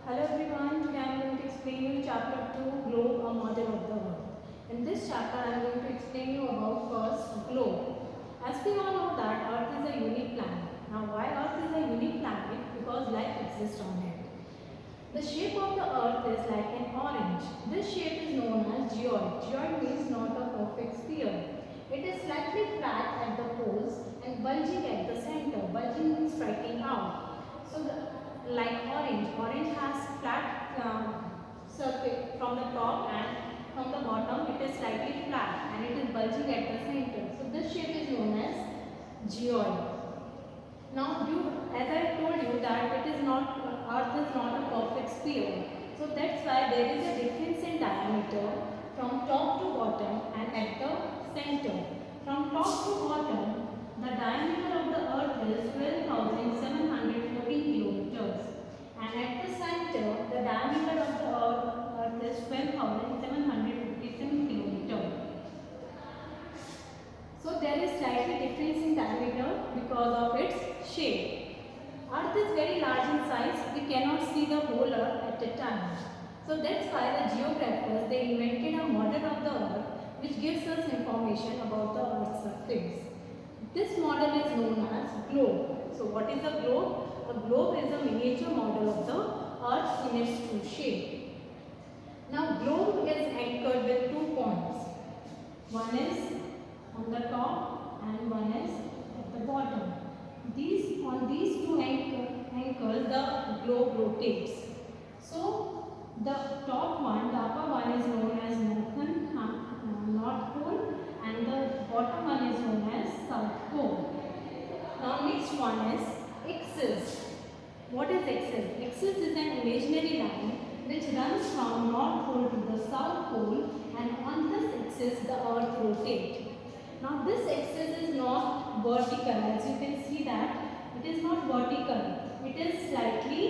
Hello everyone, today I am going to explain you chapter 2 Globe, a model of the Earth. In this chapter I am going to explain you about first globe. As we all know that Earth is a unique planet. Now why Earth is a unique planet? Because life exists on it. The shape of the Earth is like an orange. This shape is known as geoid. Geoid means not a perfect sphere. It is slightly flat at the poles and bulging at the center. Bulging means striking out. So like orange. Orange has flat surface from the top and from the bottom it is slightly flat and it is bulging at the center. So this shape is known as geoid. Now, as I told you that it is not, Earth is not a perfect sphere. So that's why there is a difference in diameter from top to bottom and at the center. From top to bottom, the diameter of the Earth is 12,714 kilometers. And at the center, the diameter of the Earth is 12,757 kilometers. So there is slightly difference in diameter because of its shape. Earth is very large in size. We cannot see the whole Earth at a time. So that's why the geographers they invented a model of the Earth which gives us information about the Earth's surface. This model is known as globe. So what is a globe? A globe is a miniature model of the Earth in its true shape. Now globe is anchored with 2 points. One is on the top and one is at the bottom. On these two anchors the globe rotates. So the top one, the upper one is known as North Pole and the bottom one is known as South Pole. Now next one is axis. What is axis? Axis is an imaginary line which runs from North Pole to the South Pole and on this axis the earth rotates. Now this axis is not vertical, as you can see that it is not vertical, it is slightly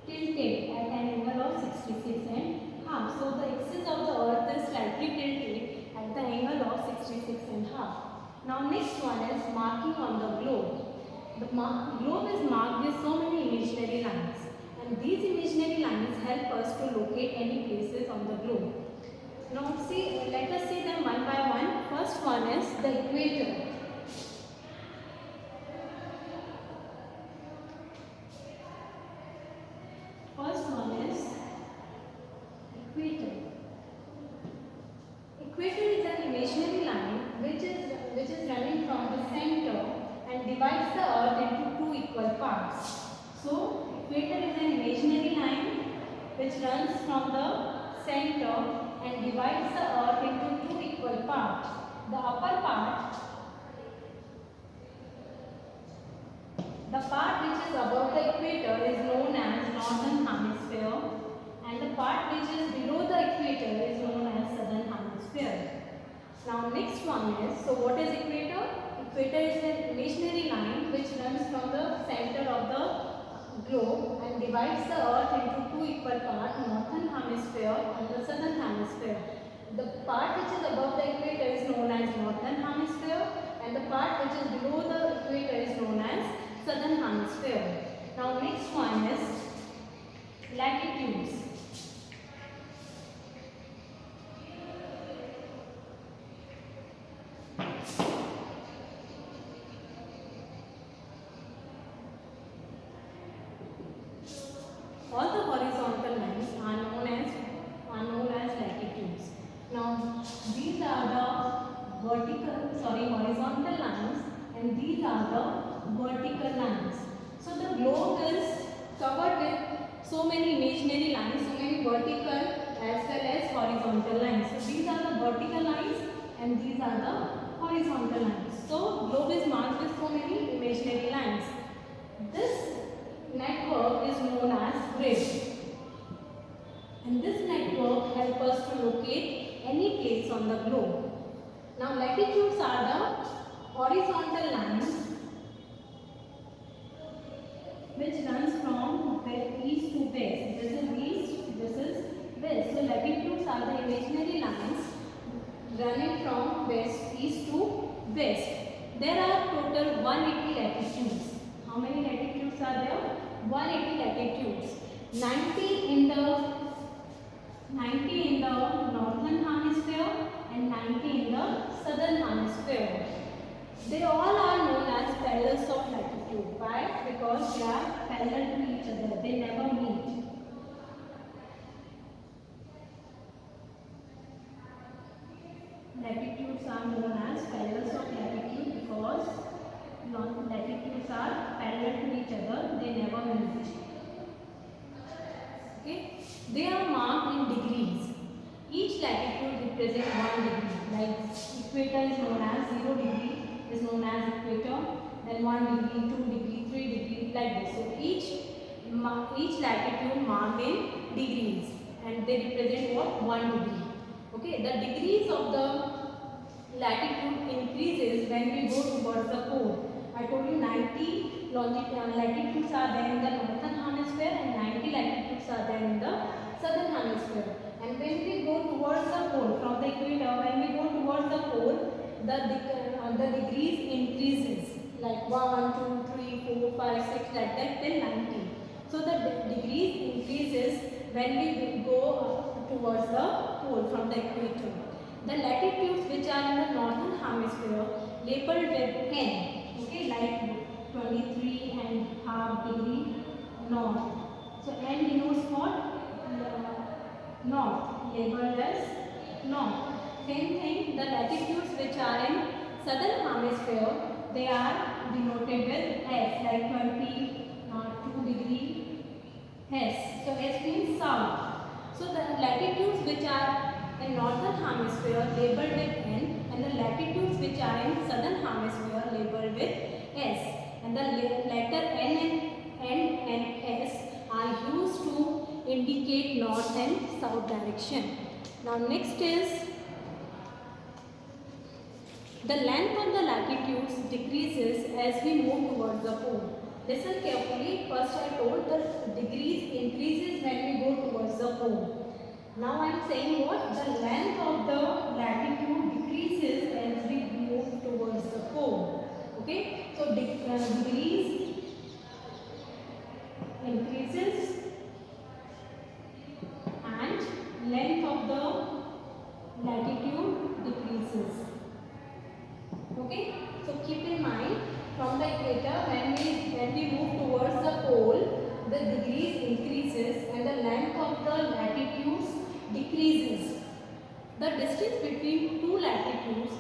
tilted at an angle of 66 and half. So the axis of the earth is slightly tilted at the angle of 66 and half. Now next one is marking on the globe. The globe is marked with so many imaginary lines and these imaginary lines help us to locate any places on the globe. Now let us see them one by one. First one is the equator. First one is equator. Equator is an imaginary line which is running from the center and divides the earth into 2 equal parts. So equator is an imaginary line which runs from the center and divides the earth into 2 equal parts. The upper part, the part which is above the equator is known as northern hemisphere and the part which is below the equator is known as southern hemisphere. Now next one is, so what is equator? Equator is an imaginary line which runs from the center of the globe and divides the earth into 2 equal parts, northern hemisphere and the southern hemisphere. The part which is above the equator is known as northern hemisphere and the part which is below the equator is known as southern hemisphere. Now next one is latitudes. All the horizontal lines are known as latitudes. Now these are the horizontal lines and these are the vertical lines. So the globe is covered with so many imaginary lines, so many vertical as well as horizontal lines. So these are the vertical lines and these are the horizontal lines. So globe is marked with so many imaginary lines. This network is known as grid. And this network helps us to locate any place on the globe. Now latitudes are the horizontal lines which runs from east to west. This is east, this is west. So latitudes are the imaginary lines running from east to west. There are total 180 latitudes. How many latitudes are there? 180 latitudes. 90 in the 90 in the northern hemisphere and 90 in the southern hemisphere. They all are known as parallels of latitude. Why? Because they are parallel to each other. They never meet. Latitudes are known as parallels of latitude because latitudes are parallel to each other. They never meet. Okay? They are marked in degrees. Each latitude represents 1 degree. Like equator is known as 0 degree, is known as equator. Then 1 degree, 2 degree, 3 degree, like this. So each latitude marked in degrees, and they represent what? 1 degree. Okay, the degrees of the latitude increases when we go towards the pole. I told you 90 latitudes are there in the northern hemisphere and 90 latitudes are there in the southern hemisphere. And when we go towards the pole, from the equator, when we go towards the pole, the degrees increases like 1, 2, 3, 4, 5, 6, like that till 90. So the degrees increases when we go towards the pole from the equator. The latitudes which are in the northern hemisphere labeled with N, okay, like 23 and half degree north. So N denotes what? North, labeled as north. Same thing, the latitudes which are in southern hemisphere, they are denoted with S, like 22 degree S. So S means south. So the latitudes which are in northern hemisphere labeled with N, and the latitudes which are in southern hemisphere labeled with S. And the letter N and S are used to indicate north and south direction. Now next is the length of the latitudes decreases as we move towards the pole. Listen carefully. First I told the degrees increases when we go towards the pole. Now I am saying what? The length of the latitude decreases as we move towards the pole. Okay? So degrees increases and length of the latitude decreases. Okay, so keep in mind, from the equator, when we move towards the pole, the degrees increases and the length of the latitudes decreases. The distance between two latitudes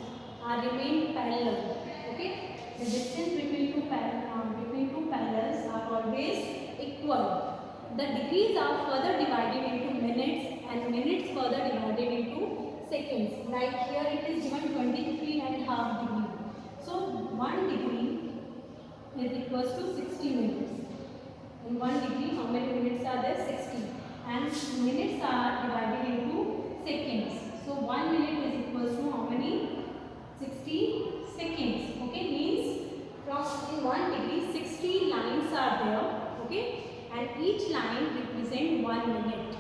are remain parallel. Okay, the distance between two parallels are always equal. The degrees are further divided into minutes and minutes further divided into seconds. Like here it is given 23 and half degree. So 1 degree is equals to 60 minutes. In 1 degree, how many minutes are there? 60. And minutes are divided into seconds. So 1 minute is equals to how many? 60 seconds. Okay, means from in 1 degree 60 lines are there. Okay, and each line represents 1 minute.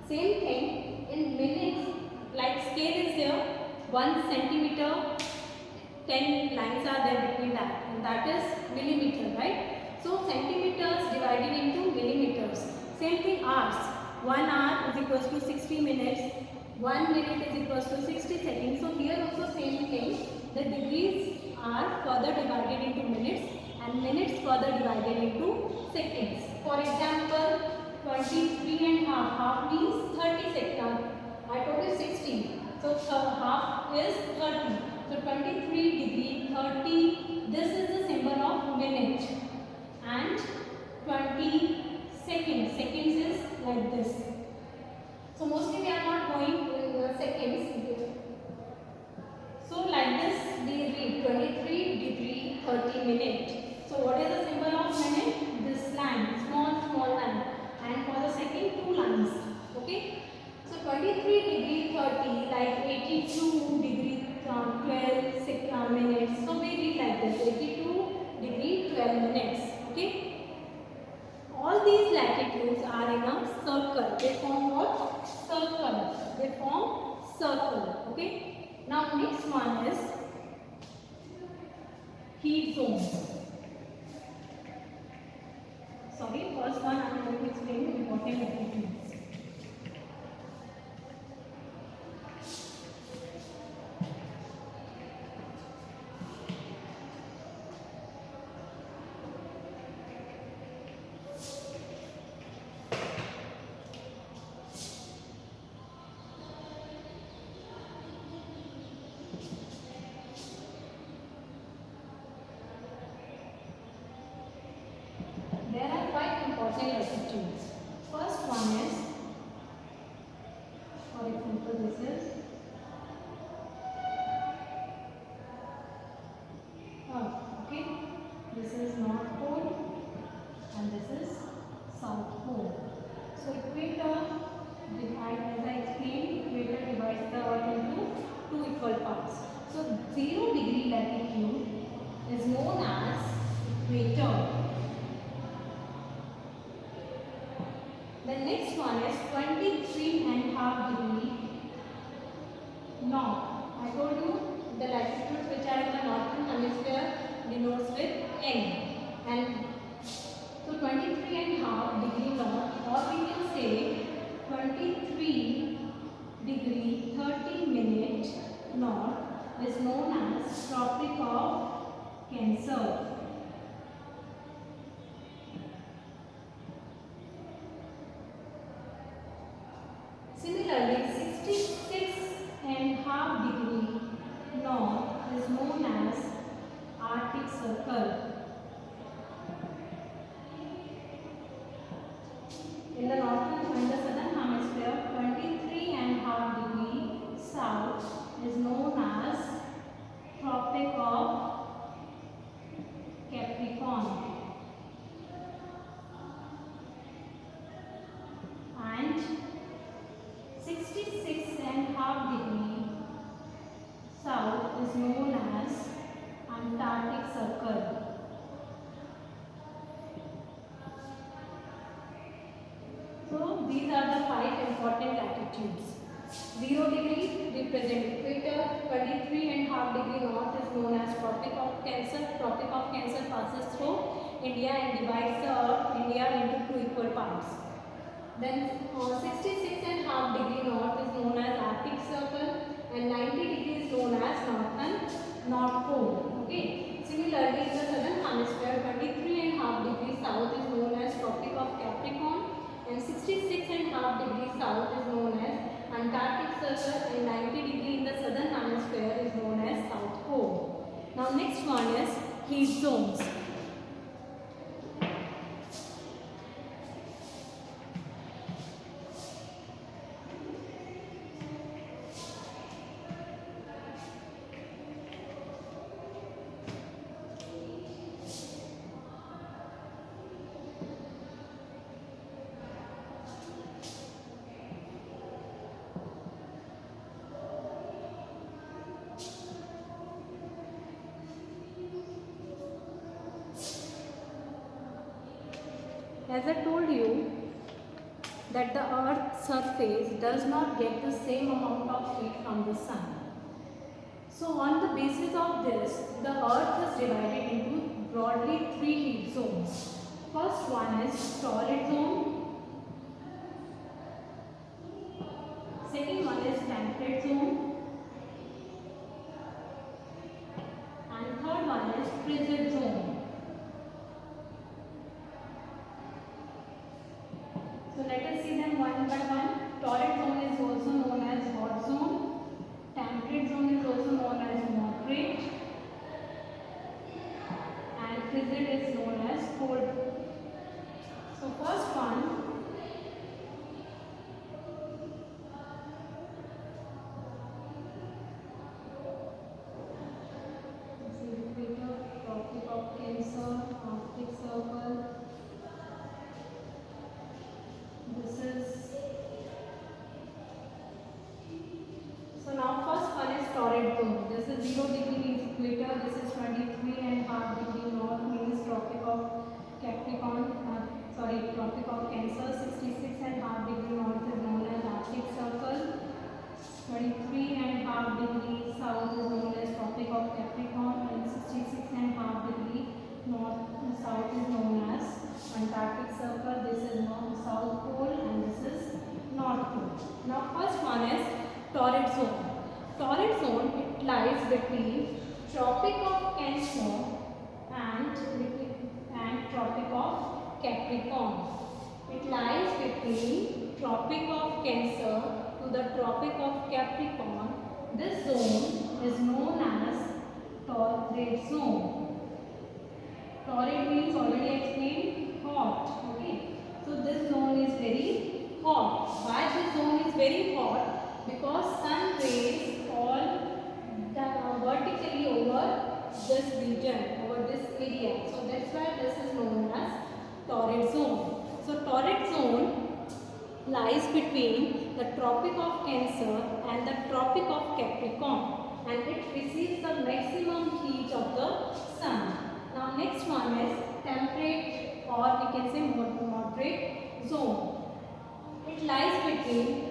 Same thing in minutes, like scale is there, 1 centimeter, 10 lines are there between that, and that is millimeter, right? So centimeters divided into millimeters. Same thing hours. 1 hour is equals to 60 minutes. 1 minute is equals to 60 seconds. So here also same thing. The degrees are further divided into minutes and minutes further divided into seconds. For example, 23 and half means 30 seconds. I told you 60. So half is 30. So 23 degree 30. This is the symbol of minute. And 20 seconds. Seconds is like this. So mostly we are not going in seconds. So like this we read 23 degree 30 minute. So what is the symbol of minute? This line, small line. And for the second, 2 lines. Okay. So 23 degree 30, like 82 degree 12 minutes. So we read like this, 82 degree 12 minutes. Okay. All these latitudes are in a circle. They form what? Circle. They form circle. Okay. Now next one is heat zones. Sorry, first one I am going to explain the important important latitudes. There are 5 important latitudes. First one is, for example, this is Earth. Okay, this is North Pole and this is South Pole. So equator divides, as I explained, equator divides the Earth into 2 equal parts. So 0 degree latitude is known as equator. The next one is 23.5 degree north. I told you the latitudes which are in the northern hemisphere denotes with N. And so 23.5 degree north, or we can say 23 degree 30 minute north is known as Tropic of Cancer. Similarly, 66.5 degree north is known as Arctic Circle. In the northern and the southern hemisphere, 23.5 degree south is known as Tropic of Capricorn. And 66.5 degree south is known as Antarctic Circle. So these are the 5 important latitudes. 0 degree represent equator, 23.5 degree north is known as Tropic of Cancer. Tropic of Cancer passes through India and divides the India into 2 equal parts. Then 66.5 degree north is known as Arctic Circle and 90 degree is known as North Pole. Okay. Similarly, in the southern hemisphere, 23.5 degree south is known as Tropic of Capricorn and 66.5 degree south is known as Antarctic Circle and 90 degree in the southern hemisphere is known as South Pole. Now next one is heat zones. As I told you that the Earth's surface does not get the same amount of heat from the sun. So on the basis of this, the Earth is divided into broadly 3 heat zones. First one is torrid zone. Second one is temperate zone. And third one is frigid zone. So let us see them one by one. Torrid zone is also known as hot zone. Temperate zone is also known as moderate. And frigid is known as cold. So first one, Tropic of Cancer, Arctic Circle. This is, so now first one is torrid zone. This is 0 degree means equator. This is 23.5 degree north means Tropic of Capricorn. Tropic of Cancer. 66.5 degree north is known as Arctic Circle. 23.5 degree south is known as Tropic of Capricorn, and 66.5 degree north south is known as Antarctic Circle. This is South Pole, Now first one is torrid zone. Torrid zone, it lies between Tropic of Cancer and Tropic of Capricorn. It lies between Tropic of Cancer to the Tropic of Capricorn. This zone is known as torrid zone. Torrid means already explained hot. Okay. So this zone is very hot. Why this zone is very hot? Because sun rays fall vertically over this region, over this area. So that's why this is known as torrid zone. So torrid zone lies between the Tropic of Cancer and the Tropic of Capricorn, and it receives the maximum heat of the sun. Now next one is temperate, or we can say moderate zone. It lies between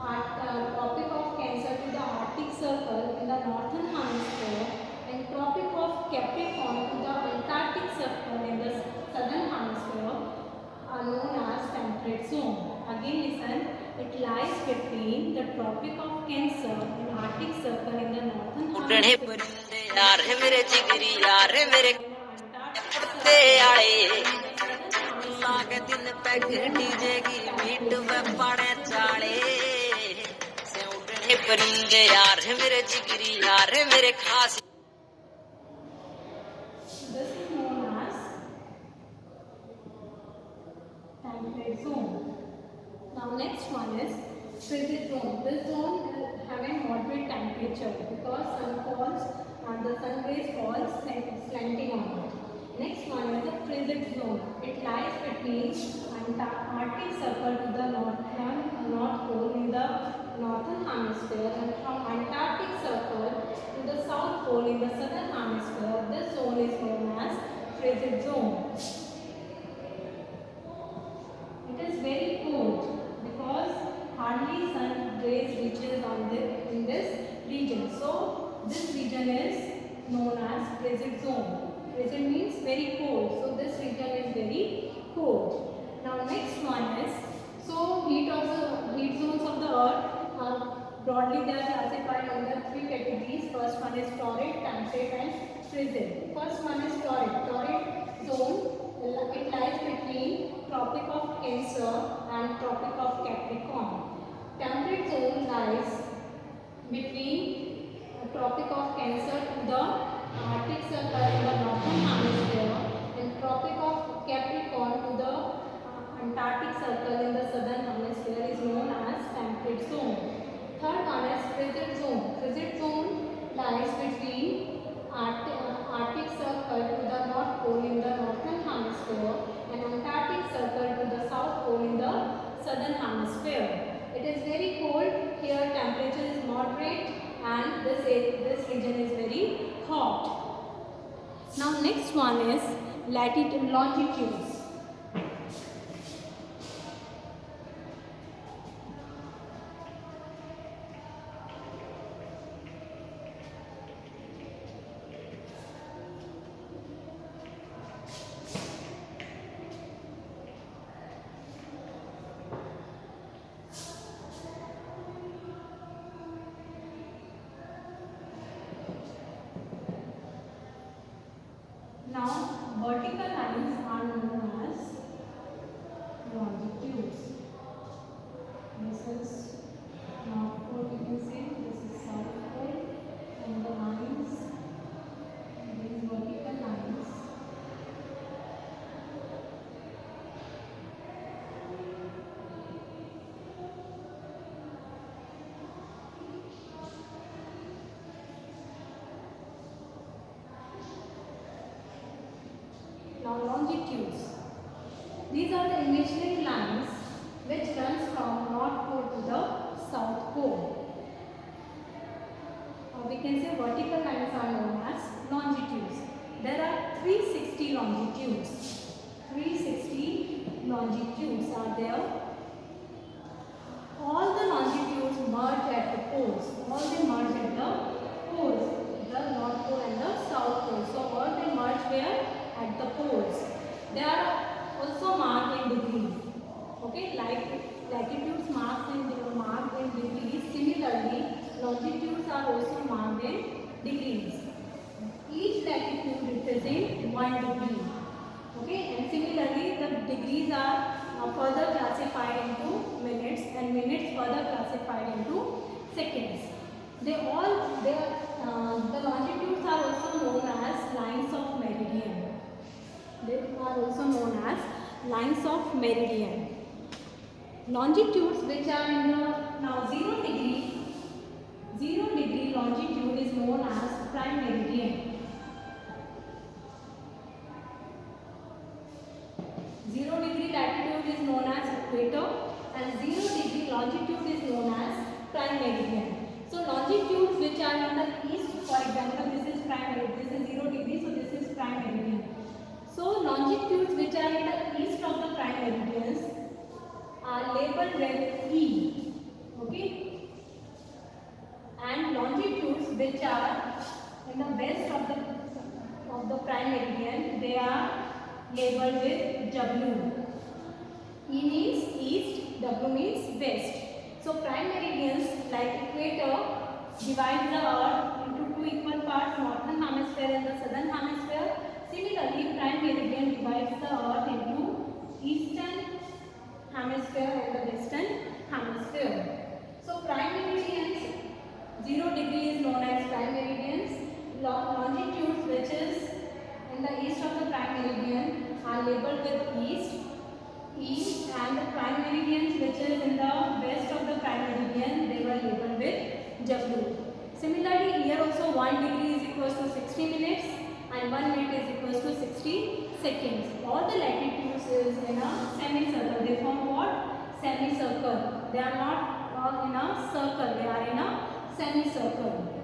Tropic of Cancer to the Arctic Circle in the northern hemisphere and Tropic of Capricorn to the Antarctic Circle in the southern hemisphere are known as temperate zone. Again listen, it lies between the Tropic of Cancer and Arctic Circle in the northern hemisphere. परिंदे यार है मेरे जिगरी यार है मेरे खास. This is known as temperate zone. Now next one is frigid zone. This zone is having moderate temperature because sun falls and the sun rays fall slanting on it. Next one is the frigid zone. It lies between Arctic Circle to the North Pole in the northern hemisphere and from Antarctic Circle to the South Pole in the southern hemisphere. This zone is known as frigid zone. It is very cold because hardly sun rays reaches in this region. So this region is known as frigid zone. Frigid means very cold. So this region is very cold. Now next one is, so heat zones of the earth are broadly they are classified under three categories. First one is torrid, temperate and frigid. First one is torrid. Torrid zone, it lies between Tropic of Cancer and Tropic of Capricorn. Temperate zone lies between Tropic of Cancer to the Arctic Circle in the northern hemisphere and Tropic of Capricorn to the Antarctic Circle in the southern hemisphere is known as temperate zone. Third one is frigid zone. Frigid zone lies between Arctic Circle to the North Pole in the northern hemisphere and Antarctic Circle to the South Pole in the southern hemisphere. It is very cold. Here temperature is moderate and this region is very hot. Now next one is latitude, longitudes. Now vertical lines are known as longitudes. This is North Pole, we can say, this is South Pole, and the lines, these vertical lines. Now longitudes. These are the imaginary lines which runs from North Pole to the South Pole. Or we can say vertical lines are known as longitudes. There are 360 longitudes. 360 longitudes are there. All the longitudes merge at the poles. All they merge at the poles. The North Pole and the South Pole. So all they merge where? At the poles. They are also marked in degrees. Okay, like latitudes marked degrees. Similarly, longitudes are also marked in degrees. Each latitude represents 1 degree. Okay, and similarly, the degrees are further classified into minutes, and minutes further classified into seconds. The longitudes are also known as lines of meridian. They are also known as lines of meridian. Longitudes which are in the now 0 degree longitude is known as prime meridian. 0 degree latitude is known as equator, and 0 degree longitude is known as prime meridian. So longitudes which are in the east, for example, this is prime meridian, this is 0 degree, so this is prime meridian. So longitudes which are in the east of the prime meridians are labeled with E. Okay, and longitudes which are in the west of the prime meridian, they are labeled with W. E means east, W means west. So prime meridians like equator divide the earth into two equal parts, northern hemisphere and the southern hemisphere. Similarly, prime meridian divides the earth into eastern hemisphere and the western hemisphere. So prime meridians, 0 degree is known as prime meridians. Longitudes which is in the east of the prime meridian are labeled with east, E, and the prime meridians which is in the west of the prime meridian, they were labeled with W. Similarly, here also 1 degree is equals to 60 minutes and 1 minute is equals to 60 seconds. All the latitudes is in a semicircle. They form what? Semicircle. They are not in a circle. They are in a semicircle.